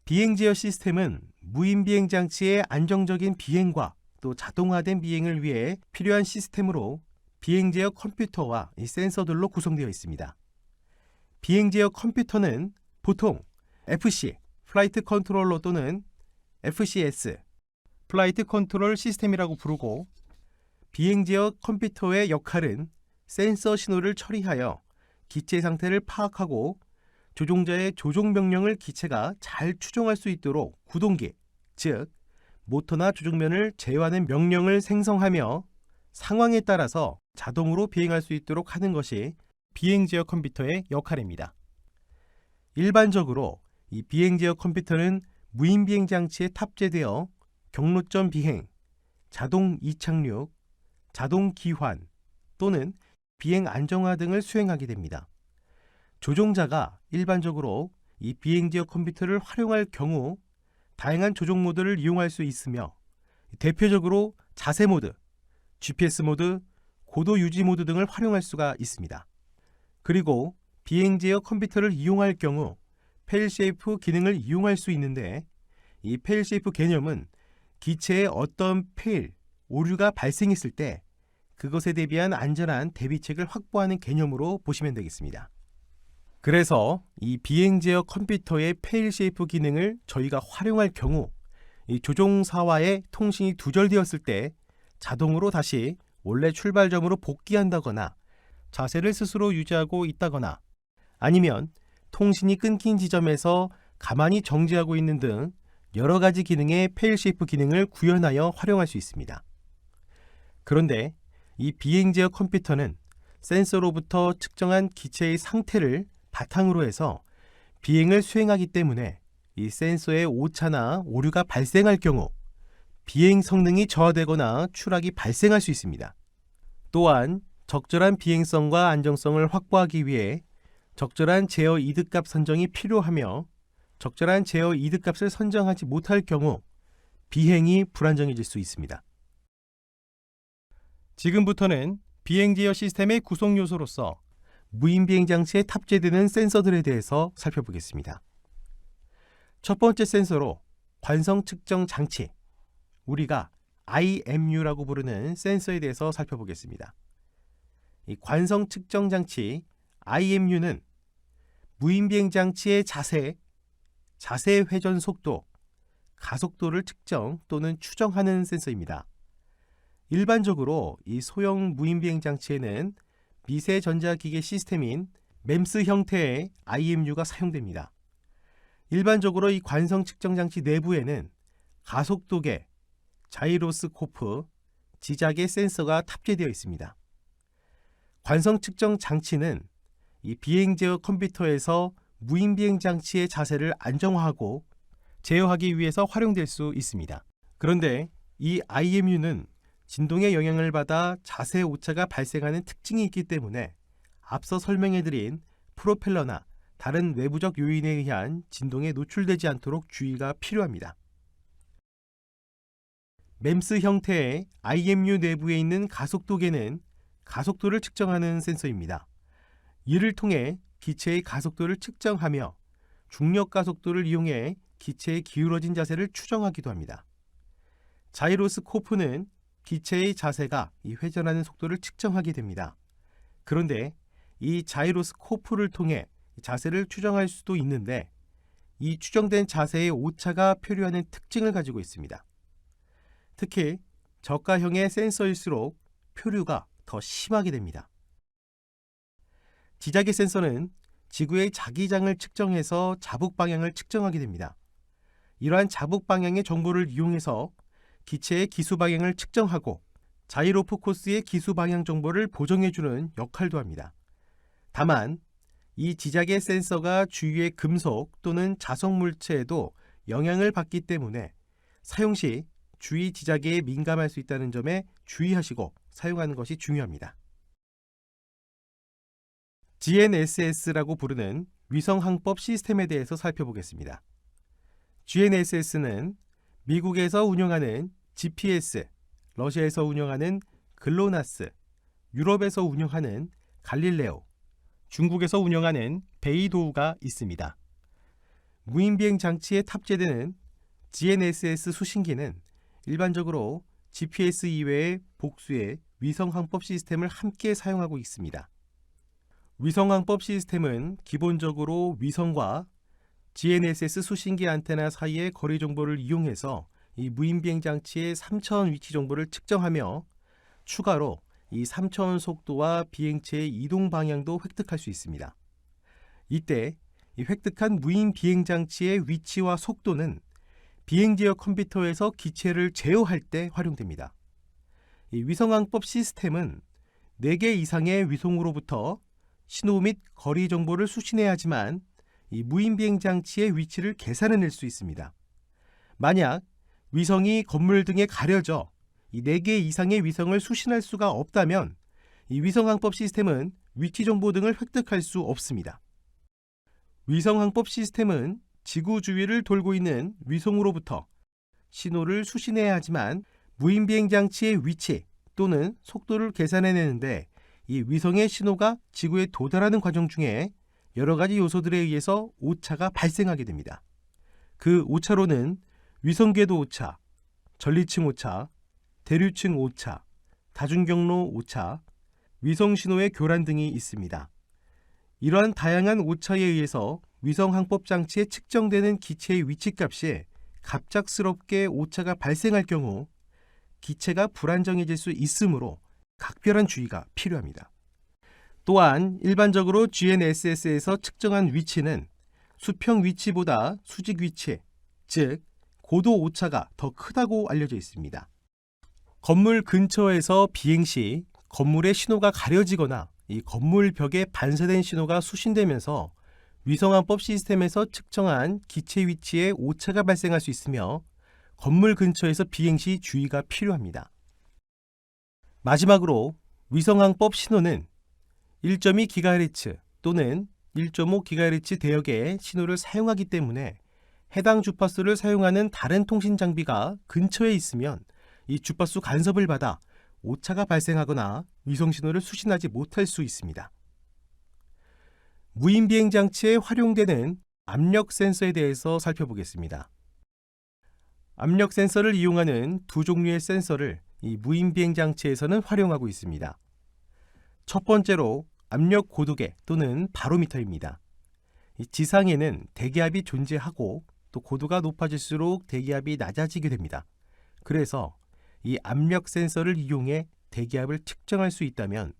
비행제어 시스템은 무인 비행 장치의 안정적인 비행과 또 자동화된 비행을 위해 필요한 시스템으로 비행제어 컴퓨터와 이 센서들로 구성되어 있습니다. 비행제어 컴퓨터는 보통 FC, 플라이트 컨트롤러 또는 FCS, 플라이트 컨트롤 시스템이라고 부르고, 비행제어 컴퓨터의 역할은 센서 신호를 처리하여 기체 상태를 파악하고 조종자의 조종 명령을 기체가 잘 추종할 수 있도록 구동기, 즉 모터나 조종면을 제어하는 명령을 생성하며 상황에 따라서 자동으로 비행할 수 있도록 하는 것이 비행제어 컴퓨터의 역할입니다. 일반적으로 이 비행제어 컴퓨터는 무인 비행 장치에 탑재되어 경로점 비행, 자동 이착륙, 자동 기환 또는 비행 안정화 등을 수행하게 됩니다. 조종자가 일반적으로 이 비행제어 컴퓨터를 활용할 경우 다양한 조종 모드를 이용할 수 있으며, 대표적으로 자세 모드, GPS 모드, 고도 유지 모드 등을 활용할 수가 있습니다. 그리고 비행제어 컴퓨터를 이용할 경우 페일세이프 기능을 이용할 수 있는데, 이 페일세이프 개념은 기체에 어떤 페일, 오류가 발생했을 때 그것에 대비한 안전한 대비책을 확보하는 개념으로 보시면 되겠습니다. 그래서 이 비행제어 컴퓨터의 페일세이프 기능을 저희가 활용할 경우 이 조종사와의 통신이 두절되었을 때 자동으로 다시 원래 출발점으로 복귀한다거나 자세를 스스로 유지하고 있다거나 아니면 통신이 끊긴 지점에서 가만히 정지하고 있는 등 여러 가지 기능의 페일세이프 기능을 구현하여 활용할 수 있습니다. 그런데 이 비행제어 컴퓨터는 센서로부터 측정한 기체의 상태를 바탕으로 해서 비행을 수행하기 때문에 이 센서의 오차나 오류가 발생할 경우 비행 성능이 저하되거나 추락이 발생할 수 있습니다. 또한 적절한 비행성과 안정성을 확보하기 위해 적절한 제어 이득값 선정이 필요하며, 적절한 제어 이득값을 선정하지 못할 경우 비행이 불안정해질 수 있습니다. 지금부터는 비행제어 시스템의 구성 요소로서 무인 비행 장치에 탑재되는 센서들에 대해서 살펴보겠습니다. 첫 번째 센서로 관성 측정 장치, 우리가 IMU라고 부르는 센서에 대해서 살펴보겠습니다. 이 관성 측정 장치 IMU는 무인 비행 장치의 자세 회전 속도, 가속도를 측정 또는 추정하는 센서입니다. 일반적으로 이 소형 무인 비행 장치에는 미세 전자기계 시스템인 MEMS 형태의 IMU가 사용됩니다. 일반적으로 이 관성 측정 장치 내부에는 가속도계, 자이로스코프, 지작의 센서가 탑재되어 있습니다. 관성 측정 장치는 이 비행제어 컴퓨터에서 무인 비행 장치의 자세를 안정화하고 제어하기 위해서 활용될 수 있습니다. 그런데 이 IMU는 진동의 영향을 받아 자세 오차가 발생하는 특징이 있기 때문에 앞서 설명해드린 프로펠러나 다른 외부적 요인에 의한 진동에 노출되지 않도록 주의가 필요합니다. MEMS 형태의 IMU 내부에 있는 가속도계는 가속도를 측정하는 센서입니다. 이를 통해 기체의 가속도를 측정하며 중력 가속도를 이용해 기체의 기울어진 자세를 추정하기도 합니다. 자이로스코프는 기체의 자세가 이 회전하는 속도를 측정하게 됩니다. 그런데 이 자이로스코프를 통해 자세를 추정할 수도 있는데, 이 추정된 자세의 오차가 표류하는 특징을 가지고 있습니다. 특히 저가형의 센서일수록 표류가 더 심하게 됩니다. 지작의 센서는 지구의 자기장을 측정해서 자북 방향을 측정하게 됩니다. 이러한 자북 방향의 정보를 이용해서 기체의 기수 방향을 측정하고 자이로프 코스의 기수 방향 정보를 보정해주는 역할도 합니다. 다만 이 지작의 센서가 주위의 금속 또는 자석 물체에도 영향을 받기 때문에 사용 시 주위 지작에 민감할 수 있다는 점에 주의하시고 사용하는 것이 중요합니다. GNSS라고 부르는 위성항법 시스템에 대해서 살펴보겠습니다. GNSS는 미국에서 운영하는 GPS, 러시아에서 운영하는 글로나스, 유럽에서 운영하는 갈릴레오, 중국에서 운영하는 베이도우가 있습니다. 무인비행 장치에 탑재되는 GNSS 수신기는 일반적으로 GPS 이외의 복수의 위성항법 시스템을 함께 사용하고 있습니다. 위성항법 시스템은 기본적으로 위성과 GNSS 수신기 안테나 사이의 거리 정보를 이용해서 이 무인비행 장치의 3차원 위치 정보를 측정하며 추가로 이 3차원 속도와 비행체의 이동 방향도 획득할 수 있습니다. 이때 이 획득한 무인 비행 장치의 위치와 속도는 비행 지역 컴퓨터에서 기체를 제어할 때 활용됩니다. 이 위성항법 시스템은 4개 이상의 위성으로부터 신호 및 거리 정보를 수신해야 하지만 이 무인 비행 장치의 위치를 계산해낼 수 있습니다. 만약 위성이 건물 등에 가려져 이 4개 이상의 위성을 수신할 수가 없다면 이 위성항법 시스템은 위치 정보 등을 획득할 수 없습니다. 위성항법 시스템은 지구 주위를 돌고 있는 위성으로부터 신호를 수신해야 하지만 무인 비행 장치의 위치 또는 속도를 계산해내는데 이 위성의 신호가 지구에 도달하는 과정 중에 여러 가지 요소들에 의해서 오차가 발생하게 됩니다. 그 오차로는 위성궤도 오차, 전리층 오차, 대류층 오차, 다중경로 오차, 위성 신호의 교란 등이 있습니다. 이러한 다양한 오차에 의해서 위성항법 장치에 측정되는 기체의 위치값이 갑작스럽게 오차가 발생할 경우 기체가 불안정해질 수 있으므로 각별한 주의가 필요합니다. 또한 일반적으로 GNSS에서 측정한 위치는 수평 위치보다 수직 위치, 즉 고도 오차가 더 크다고 알려져 있습니다. 건물 근처에서 비행 시 건물의 신호가 가려지거나 이 건물 벽에 반사된 신호가 수신되면서 위성항법 시스템에서 측정한 기체 위치에 오차가 발생할 수 있으며 건물 근처에서 비행 시 주의가 필요합니다. 마지막으로 위성항법 신호는 1.2GHz 또는 1.5GHz 대역의 신호를 사용하기 때문에 해당 주파수를 사용하는 다른 통신 장비가 근처에 있으면 이 주파수 간섭을 받아 오차가 발생하거나 위성 신호를 수신하지 못할 수 있습니다. 무인 비행 장치에 활용되는 압력 센서에 대해서 살펴보겠습니다. 압력 센서를 이용하는 두 종류의 센서를 이 무인 비행 장치에서는 활용하고 있습니다. 첫 번째로 압력 고도계 또는 바로미터입니다. 지상에는 대기압이 존재하고 또 고도가 높아질수록 대기압이 낮아지게 됩니다. 그래서 이 압력 센서를 이용해 대기압을 측정할 수 있다면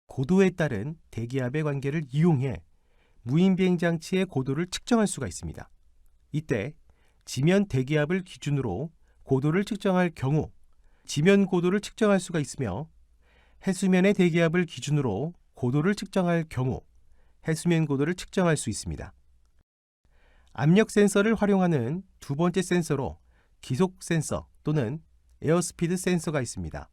고도에 따른 대기압의 관계를 이용해 무인 비행 장치의 고도를 측정할 수가 있습니다. 이때 지면 대기압을 기준으로 고도를 측정할 경우 지면 고도를 측정할 수가 있으며 해수면의 대기압을 기준으로 고도를 측정할 경우 해수면 고도를 측정할 수 있습니다. 압력 센서를 활용하는 두 번째 센서로 기속 센서 또는 에어스피드 센서가 있습니다.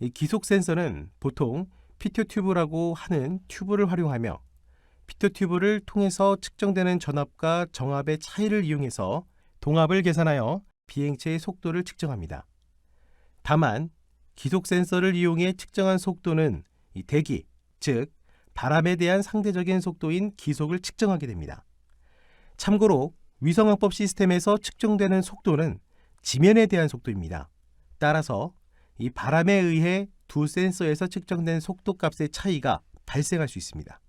이 기속 센서는 보통 피토 튜브라고 하는 튜브를 활용하며 피토 튜브를 통해서 측정되는 전압과 정압의 차이를 이용해서 동압을 계산하여 비행체의 속도를 측정합니다. 다만 기속 센서를 이용해 측정한 속도는 이 대기, 즉 바람에 대한 상대적인 속도인 기속을 측정하게 됩니다. 참고로 위성항법 시스템에서 측정되는 속도는 지면에 대한 속도입니다. 따라서 이 바람에 의해 두 센서에서 측정된 속도값의 차이가 발생할 수 있습니다.